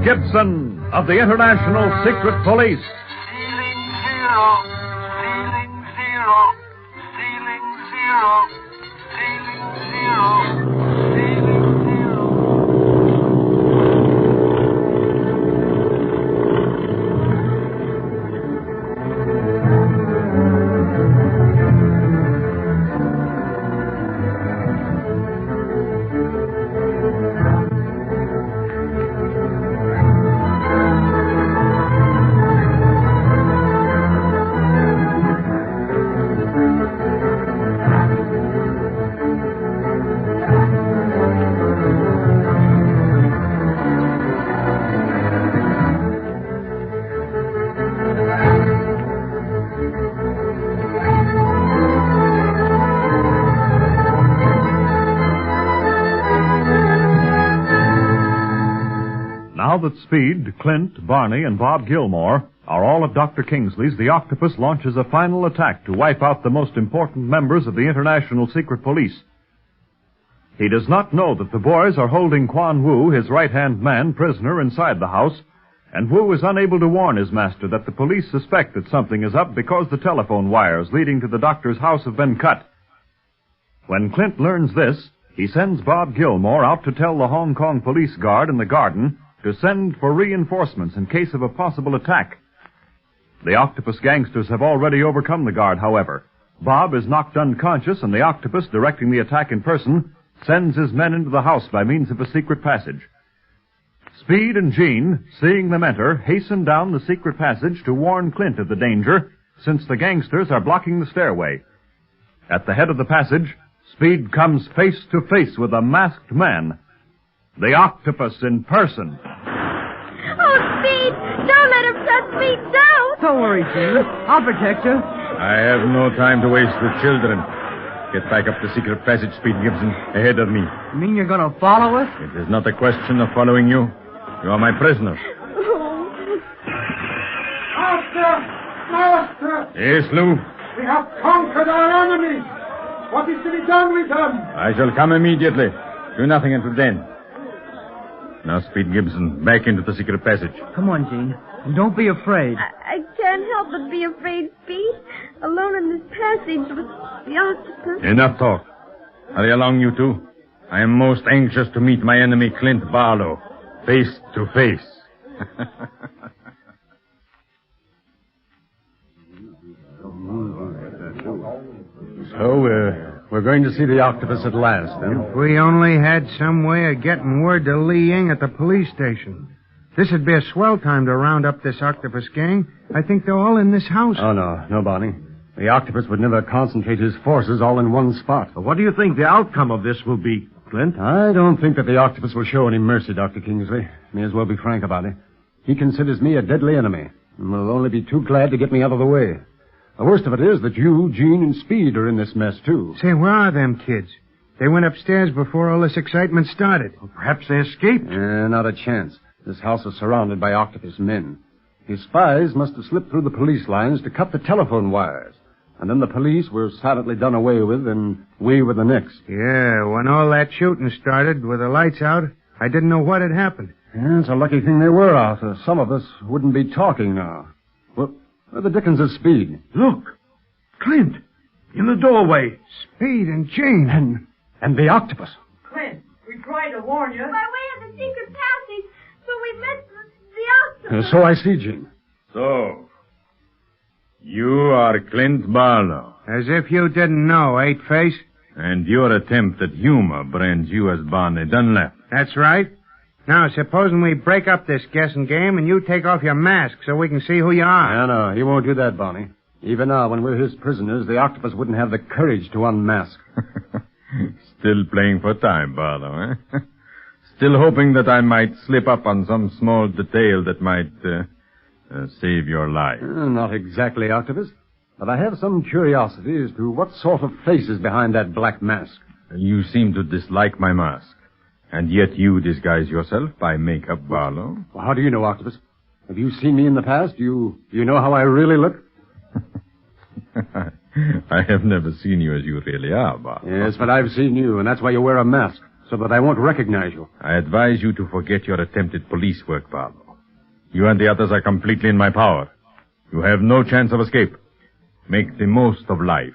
Gibson of the International Secret Police. Ceiling zero, ceiling zero, ceiling zero, ceiling zero, ceiling zero. Now that Speed, Clint, Barney, and Bob Gilmore are all at Dr. Kingsley's, the Octopus launches a final attack to wipe out the most important members of the International Secret Police. He does not know that the boys are holding Quan Wu, his right-hand man, prisoner inside the house, and Wu is unable to warn his master that the police suspect that something is up because the telephone wires leading to the doctor's house have been cut. When Clint learns this, he sends Bob Gilmore out to tell the Hong Kong police guard in the garden to send for reinforcements in case of a possible attack. The Octopus gangsters have already overcome the guard, however. Bob is knocked unconscious, and the Octopus, directing the attack in person, sends his men into the house by means of a secret passage. Speed and Jean, seeing them enter, hasten down the secret passage to warn Clint of the danger, since the gangsters are blocking the stairway. At the head of the passage, Speed comes face to face with a masked man. The Octopus in person. Oh, Speed! Don't let him touch me! Don't! Don't worry, Jean. I'll protect you. I have no time to waste with children. Get back up the secret passage, Speed Gibson, ahead of me. You mean you're going to follow us? It is not a question of following you. You are my prisoner. Master! Yes, Lou? We have conquered our enemy! What is to be done with them? I shall come immediately. Do nothing until then. Now, Speed Gibson, back into the secret passage. Come on, Jean. And don't be afraid. I can't help but be afraid, Speed. Alone in this passage with the Octopus. Enough talk. Hurry along, you two. I am most anxious to meet my enemy, Clint Barlow, face to face. So, we're going to see the Octopus at last, then. If we only had some way of getting word to Li Ying at the police station. This would be a swell time to round up this Octopus gang. I think they're all in this house. Oh, no, Barney. The Octopus would never concentrate his forces all in one spot. Well, what do you think the outcome of this will be, Clint? I don't think that the Octopus will show any mercy, Dr. Kingsley. May as well be frank about it. He considers me a deadly enemy, and will only be too glad to get me out of the way. The worst of it is that you, Jean, and Speed are in this mess, too. Say, where are them kids? They went upstairs before all this excitement started. Well, perhaps they escaped. Not a chance. This house is surrounded by Octopus men. His spies must have slipped through the police lines to cut the telephone wires. And then the police were silently done away with, and we were the next. Yeah, when all that shooting started with the lights out, I didn't know what had happened. Yeah, it's a lucky thing they were out. Some of us wouldn't be talking now. Well, where the dickens is Speed? Look. Clint. In the doorway. Speed and Jean. And the Octopus. Clint, we tried to warn you. By way of the secret passage, but we missed the Octopus. So I see, Jean. So, you are Clint Barlow. As if you didn't know, Eight-Face. And your attempt at humor brands you as Barney Dunlap. That's right. Now, supposing we break up this guessing game and you take off your mask so we can see who you are. No, he won't do that, Barney. Even now, when we're his prisoners, the Octopus wouldn't have the courage to unmask. Still playing for time, Barlow, eh? Still hoping that I might slip up on some small detail that might save your life. Not exactly, Octopus. But I have some curiosity as to what sort of face is behind that black mask. You seem to dislike my mask. And yet you disguise yourself by makeup, Barlow. Well, how do you know, Octopus? Have you seen me in the past? Do you know how I really look? I have never seen you as you really are, Barlow. Yes, but I've seen you, and that's why you wear a mask. so that I won't recognize you. I advise you to forget your attempted police work, Barlow. You and the others are completely in my power. You have no chance of escape. Make the most of life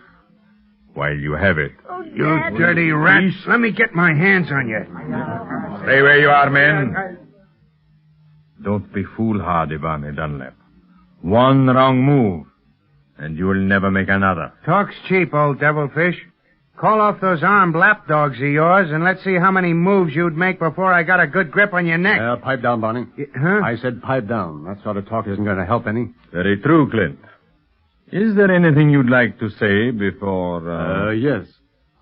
while you have it. Oh, You Dad. dirty rat. Let me get my hands on you. Stay where you are, men. Don't be foolhardy, Barney Dunlap. One wrong move, and you will never make another. Talk's cheap, old devilfish. Call off those armed lapdogs of yours, and let's see how many moves you'd make before I got a good grip on your neck. Pipe down, Barney. Huh? I said pipe down. That sort of talk isn't going to help any. Very true, Clint. Is there anything you'd like to say before... Yes.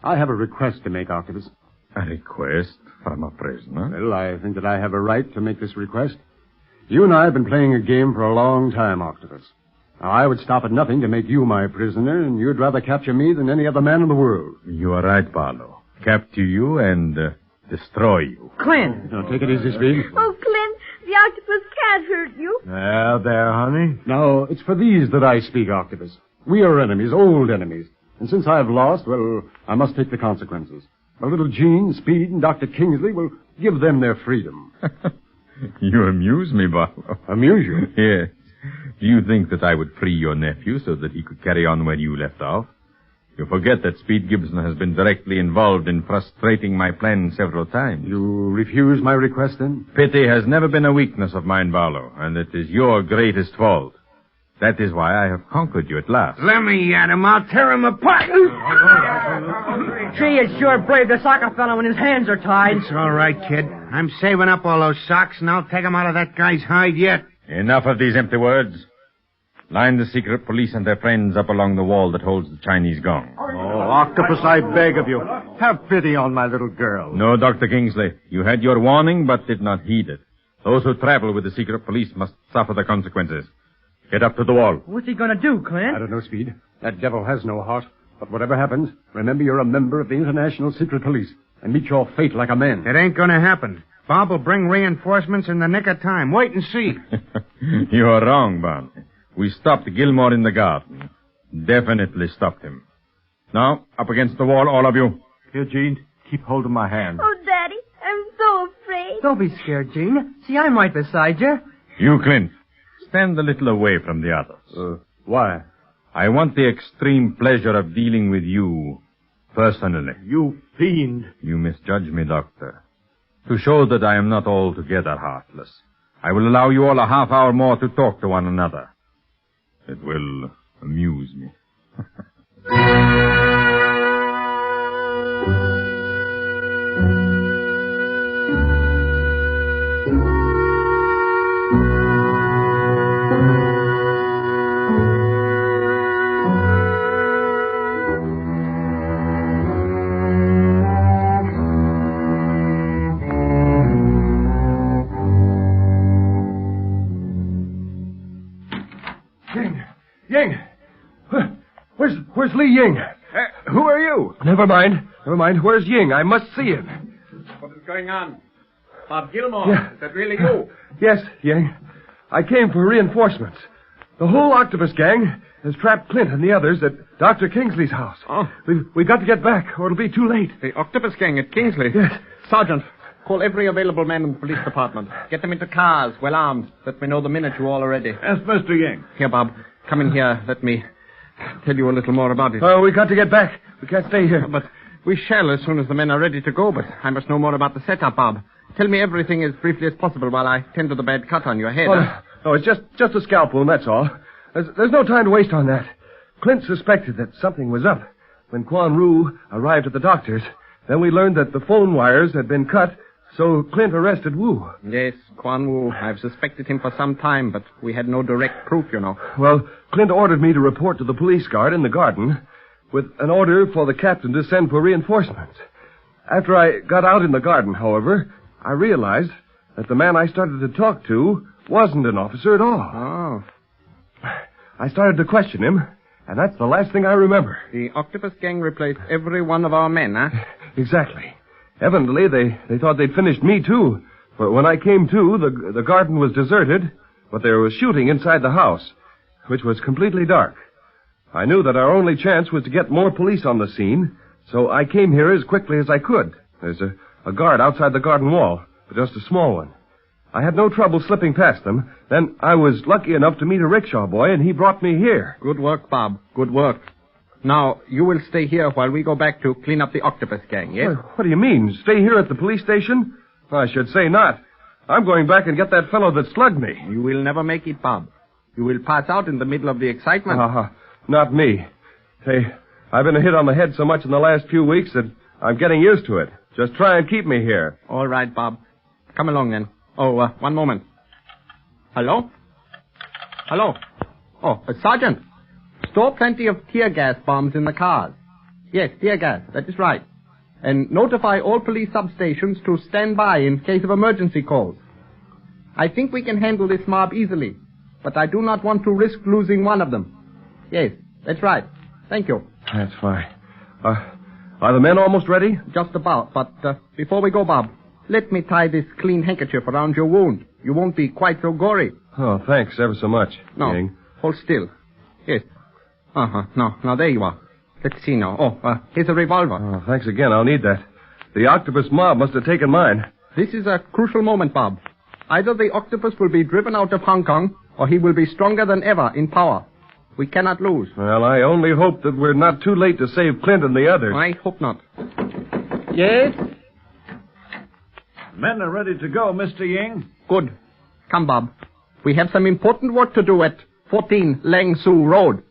I have a request to make, Octopus. A request from a prisoner? Well, I think that I have a right to make this request. You and I have been playing a game for a long time, Octopus. Now, I would stop at nothing to make you my prisoner, and you'd rather capture me than any other man in the world. You are right, Barlow. Capture you and destroy you. Clint. Now, take it easy, Speed. Oh, Clint, the octopus can't hurt you. There, honey. Now, it's for these that I speak, Octopus. We are enemies, old enemies. And since I have lost, well, I must take the consequences. My little Jean, Speed, and Dr. Kingsley will give them their freedom. You amuse me, Barlow. Amuse you? Yes. Do you think that I would free your nephew so that he could carry on where you left off? You forget that Speed Gibson has been directly involved in frustrating my plan several times. You refuse my request, then? Pity has never been a weakness of mine, Barlow, and it is your greatest fault. That is why I have conquered you at last. Let me at him. I'll tear him apart. Gee, it's sure brave to sock a fellow when his hands are tied. It's all right, kid. I'm saving up all those socks, and I'll take 'em out of that guy's hide yet. Enough of these empty words. Line the secret police and their friends up along the wall that holds the Chinese gong. Oh, Octopus, I beg of you. Have pity on my little girl. No, Dr. Kingsley. You had your warning, but did not heed it. Those who travel with the secret police must suffer the consequences. Get up to the wall. What's he gonna do, Clint? I don't know, Speed. That devil has no heart. But whatever happens, remember you're a member of the International Secret Police, and meet your fate like a man. It ain't gonna happen. Bob will bring reinforcements in the nick of time. Wait and see. You are wrong, Barney. We stopped Gilmore in the garden. Definitely stopped him. Now, up against the wall, all of you. Here, Jean, keep hold of my hand. Oh, Daddy, I'm so afraid. Don't be scared, Gene. See, I'm right beside you. You, Clint, stand a little away from the others. Why? I want the extreme pleasure of dealing with you personally. You fiend. You misjudge me, Doctor. To show that I am not altogether heartless, I will allow you all a half hour more to talk to one another. It will amuse me. Ying! Where's Li Ying? Who are you? Never mind. Where's Ying? I must see him. What is going on? Bob Gilmore, Is that really you? Yes, Ying. I came for reinforcements. The whole Octopus gang has trapped Clint and the others at Dr. Kingsley's house. Oh. We've got to get back, or it'll be too late. The Octopus gang at Kingsley? Yes. Sergeant, call every available man in the police department. Get them into cars, well armed. Let me know the minute you all are ready. Yes, Mr. Ying. Here, Bob. Come in here. Let me tell you a little more about it. Oh, we got to get back. We can't stay here. But we shall as soon as the men are ready to go. But I must know more about the setup, Bob. Tell me everything as briefly as possible while I tend to the bad cut on your head. No, it's just a scalp wound, that's all. There's no time to waste on that. Clint suspected that something was up. When Quan Ru arrived at the doctor's, then we learned that the phone wires had been cut, so Clint arrested Wu. Yes, Quan Wu. I've suspected him for some time, but we had no direct proof, you know. Well, Clint ordered me to report to the police guard in the garden with an order for the captain to send for reinforcements. After I got out in the garden, however, I realized that the man I started to talk to wasn't an officer at all. Oh. I started to question him, and that's the last thing I remember. The Octopus gang replaced every one of our men, huh? Exactly. Evidently, they thought they'd finished me, too. But when I came to, the garden was deserted, but there was shooting inside the house, which was completely dark. I knew that our only chance was to get more police on the scene, so I came here as quickly as I could. There's A guard outside the garden wall, but just a small one. I had no trouble slipping past them. Then I was lucky enough to meet a rickshaw boy, and he brought me here. Good work, Bob. Good work. Now, you will stay here while we go back to clean up the Octopus gang, yes? What do you mean? Stay here at the police station? I should say not. I'm going back and get that fellow that slugged me. You will never make it, Bob. You will pass out in the middle of the excitement. Not me. Hey, I've been hit on the head so much in the last few weeks that I'm getting used to it. Just try and keep me here. All right, Bob. Come along, then. Oh, one moment. Hello? Hello? Oh, Sergeant. Store plenty of tear gas bombs in the cars. Yes, tear gas. That is right. And notify all police substations to stand by in case of emergency calls. I think we can handle this mob easily, but I do not want to risk losing one of them. Yes, that's right. Thank you. That's fine. Are the men almost ready? Just about, but before we go, Bob, let me tie this clean handkerchief around your wound. You won't be quite so gory. Oh, thanks ever so much. No, King. Hold still. Yes. Now there you are. Let's see now. Oh, here's a revolver. Oh, thanks again. I'll need that. The Octopus mob must have taken mine. This is a crucial moment, Bob. Either the Octopus will be driven out of Hong Kong, or he will be stronger than ever in power. We cannot lose. Well, I only hope that we're not too late to save Clint and the others. I hope not. Yes? Men are ready to go, Mr. Ying. Good. Come, Bob. We have some important work to do at 14 Lang Su Road.